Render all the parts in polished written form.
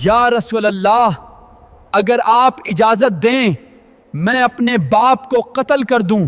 یا رسول اللہ، اگر آپ اجازت دیں میں اپنے باپ کو قتل کر دوں۔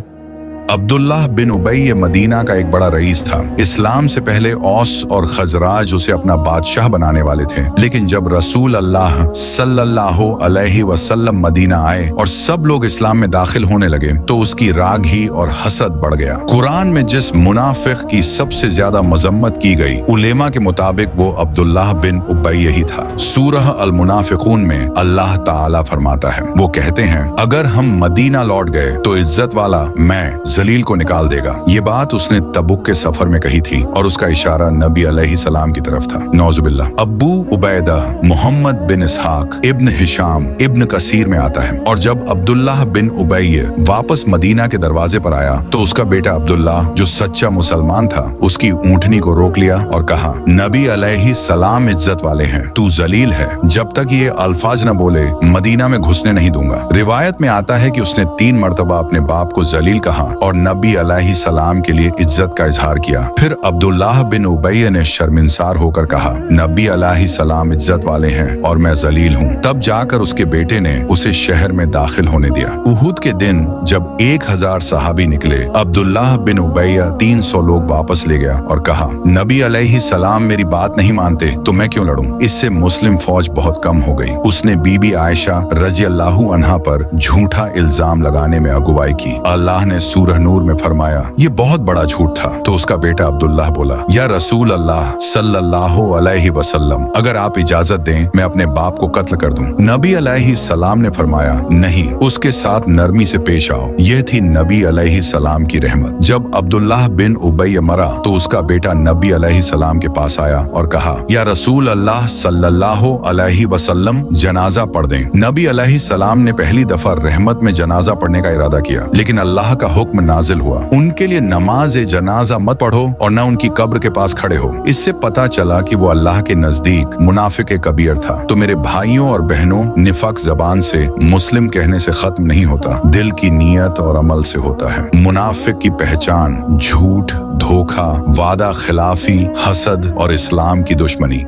عبداللہ بن ابی مدینہ کا ایک بڑا رئیس تھا۔ اسلام سے پہلے اوس اور خزراج اسے اپنا بادشاہ بنانے والے تھے، لیکن جب رسول اللہ صلی اللہ علیہ وسلم مدینہ آئے اور سب لوگ اسلام میں داخل ہونے لگے تو اس کی راگھی اور حسد بڑھ گیا۔ قرآن میں جس منافق کی سب سے زیادہ مذمت کی گئی، علماء کے مطابق وہ عبداللہ بن ابی ہی تھا۔ سورہ المنافقون میں اللہ تعالیٰ فرماتا ہے، وہ کہتے ہیں اگر ہم مدینہ لوٹ گئے تو عزت والا میں ذلیل کو نکال دے گا۔ یہ بات اس نے تبوک کے سفر میں کہی تھی اور اس کا اشارہ نبی علیہ السلام کی طرف تھا، نعوذ باللہ۔ ابو عبیدہ محمد بن اسحاق ابن ہشام ابن کثیر میں آتا ہے، اور جب عبداللہ بن ابی واپس مدینہ کے دروازے پر آیا تو اس کا بیٹا عبداللہ جو سچا مسلمان تھا اس کی اونٹنی کو روک لیا اور کہا، نبی علیہ السلام عزت والے ہیں، تو ذلیل ہے، جب تک یہ الفاظ نہ بولے مدینہ میں گھسنے نہیں دوں گا۔ روایت میں آتا ہے کہ اس نے 3 مرتبہ اپنے باپ کو ذلیل کہا اور نبی علیہ السلام کے لیے عزت کا اظہار کیا۔ پھر عبداللہ بن ابی نے شرمنسار ہو کر کہا، نبی علیہ السلام عزت والے ہیں اور میں ذلیل ہوں۔ تب جا کر اس کے بیٹے نے اسے شہر میں داخل ہونے دیا۔ احد کے دن جب 1000 صحابی نکلے، عبداللہ بن ابی 300 لوگ واپس لے گیا اور کہا، نبی علیہ السلام میری بات نہیں مانتے تو میں کیوں لڑوں؟ اس سے مسلم فوج بہت کم ہو گئی۔ اس نے بی بی عائشہ رضی اللہ عنہا پر جھوٹا الزام لگانے میں اگوائی کی۔ اللہ نے سورہ نور میں فرمایا، یہ بہت بڑا جھوٹ تھا۔ تو اس کا بیٹا عبداللہ بولا، یا رسول اللہ صلی اللہ علیہ وسلم، اگر آپ اجازت دیں میں اپنے باپ کو قتل کر دوں۔ نبی علیہ السلام نے فرمایا، نہیں، اس کے ساتھ نرمی سے پیش آؤ۔ یہ تھی نبی علیہ السلام کی رحمت۔ جب عبداللہ بن ابی مرا تو اس کا بیٹا نبی علیہ السلام کے پاس آیا اور کہا، یا رسول اللہ صلی اللہ علیہ وسلم، جنازہ پڑھ دیں۔ نبی علیہ السلام نے پہلی دفعہ رحمت میں جنازہ پڑھنے کا ارادہ کیا، لیکن اللہ کا حکم نازل ہوا، ان کے لیے نماز جنازہ مت پڑھو اور نہ ان کی قبر کے پاس کھڑے ہو۔ اس سے پتا چلا کہ وہ اللہ کے نزدیک منافق کبیر تھا۔ تو میرے بھائیوں اور بہنوں، نفاق زبان سے مسلم کہنے سے ختم نہیں ہوتا، دل کی نیت اور عمل سے ہوتا ہے۔ منافق کی پہچان جھوٹ، دھوکہ، وعدہ خلافی، حسد اور اسلام کی دشمنی۔